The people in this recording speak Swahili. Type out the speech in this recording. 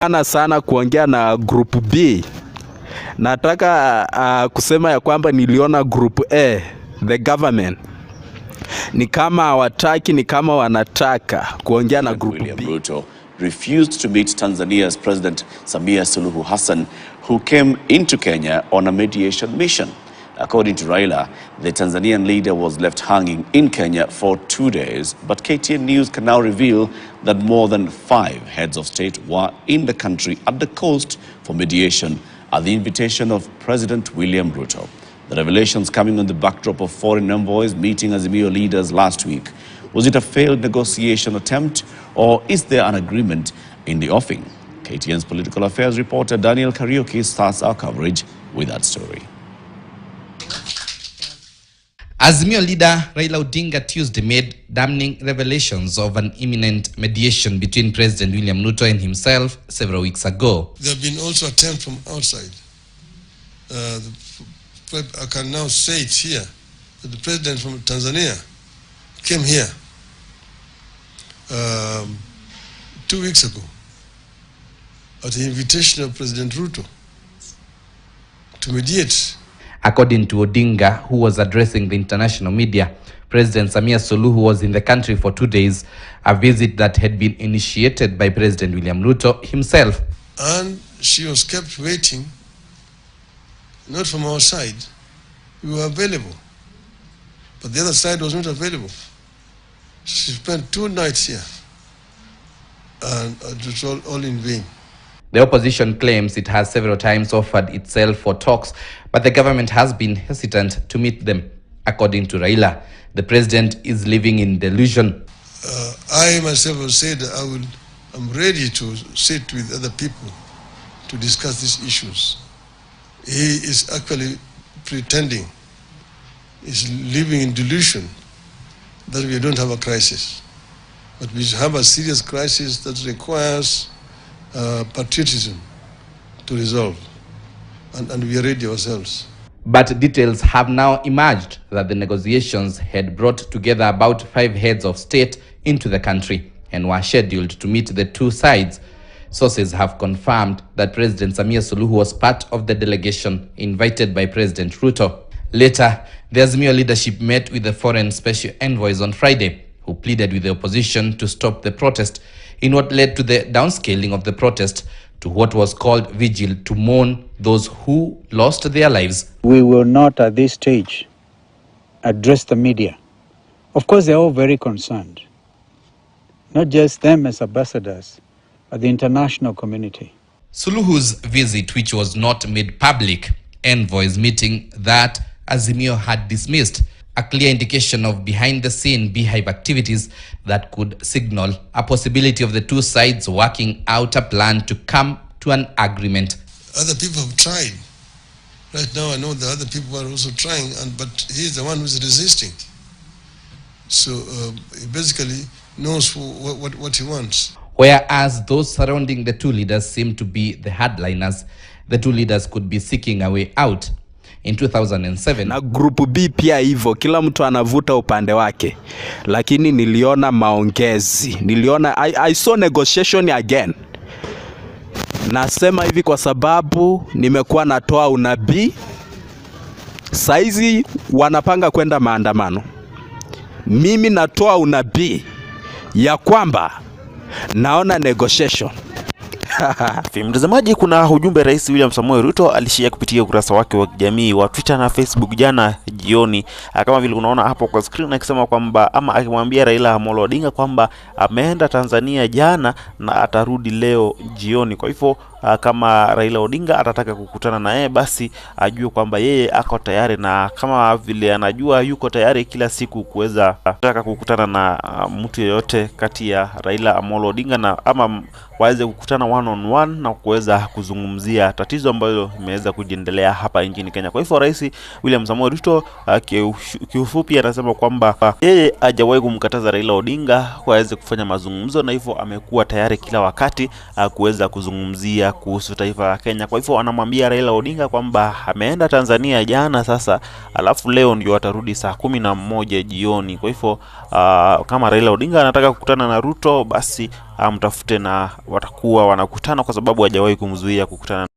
Sana kuongea na group B. Nataka kusema ya kwamba niliona group A, the government, ni kama hawataki, ni kama wanataka kuongea na group B. Ruto refused to meet Tanzania's President Samia Suluhu Hassan, who came into Kenya on a mediation mission. According to Raila, the Tanzanian leader was left hanging in Kenya for 2 days, but KTN News can now reveal that more than 5 heads of state were in the country at the coast for mediation at the invitation of President William Ruto. The revelations coming on the backdrop of foreign envoys meeting Azimio leaders last week. Was it a failed negotiation attempt, or is there an agreement in the offing? KTN's political affairs reporter Daniel Kariuki starts our coverage with that story. Azimio leader Raila Odinga Tuesday made damning revelations of an imminent mediation between President William Ruto and himself several weeks ago. There have been also attempts from outside. I can now say it here that the president from Tanzania came here 2 weeks ago at the invitation of President Ruto to mediate. According to Odinga, who was addressing the international media, President Samia Suluhu was in the country for 2 days, a visit that had been initiated by President William Ruto himself. And she was kept waiting, not from our side. We were available, but the other side was not available. She spent 2 nights here, and it was all in vain. The opposition claims it has several times offered itself for talks, but the government has been hesitant to meet them. According to Raila, the president is living in delusion. I myself have said I'm ready to sit with other people to discuss these issues. He is actually pretending, he's living in delusion that we don't have a crisis. But we have a serious crisis that requires patriotism to resolve, and we are ready ourselves. But details have now emerged that the negotiations had brought together about 5 heads of state into the country and were scheduled to meet the 2 sides. Sources have confirmed that President Samia Suluhu was part of the delegation invited by President Ruto. Later, the Azimio leadership met with the foreign special envoys on Friday, who pleaded with the opposition to stop the protest, in what led to the downscaling of the protest to what was called vigil to mourn those who lost their lives. We will not at this stage address the media. Of course, they're all very concerned. Not just them as ambassadors, but the international community. Suluhu's visit, which was not made public, envoys meeting that Azimio had dismissed, a clear indication of behind-the-scene beehive activities that could signal a possibility of the 2 sides working out a plan to come to an agreement. Other people have tried. Right now I know the other people are also trying, but he's the one who's resisting. So he basically knows what he wants. Whereas those surrounding the 2 leaders seem to be the hardliners, the 2 leaders could be seeking a way out. In 2007, na group B pia hivyo, kila mtu anavuta upande wake, lakini niliona maongezi, niliona I saw negotiation again. Nasema hivi kwa sababu nimekuwa natoa unabii. Saizi wanapanga kwenda maandamano. Mimi natoa unabii ya kwamba naona negotiation. Mtazamaji, kuna ujumbe Rais William Samoei Ruto alishia kupitia ukurasa wake wa kijamii wa Twitter na Facebook jana jioni, kama vile unaona hapo kwa screen, akisema kwamba akimwambia Raila Amolo Odinga kwamba ameenda Tanzania jana na atarudi leo jioni. Kwa hivyo kama Raila Odinga atataka kukutana na yeye, basi ajue kwamba yeye ako tayari, na kama vile anajua yuko tayari kila siku kuweza kutaka kukutana na mtu yeyote kati ya Raila Amolo Odinga na ama waweze kukutana one on one na kuweza kuzungumzia tatizo ambalo imeweza kujiendelea hapa nchini Kenya. Kwa hivyo Rais William Samoei Ruto kiufupi anasema kwamba yeye hajawahi kumkataza Raila Odinga kuweza kufanya mazungumzo, na hivyo amekuwa tayari kila wakati kuweza kuzungumzia kuongea kuhusu taifa la Kenya. Kwa hivyo anamwambia Raila Odinga kwamba ameenda Tanzania jana sasa, alafu leo ndio atarudi saa 11 jioni. Kwa hivyo kama Raila Odinga anataka kukutana na Ruto, basi amtafute na watakuwa wanakutana, kwa sababu hajawahi kumzuia kukutana.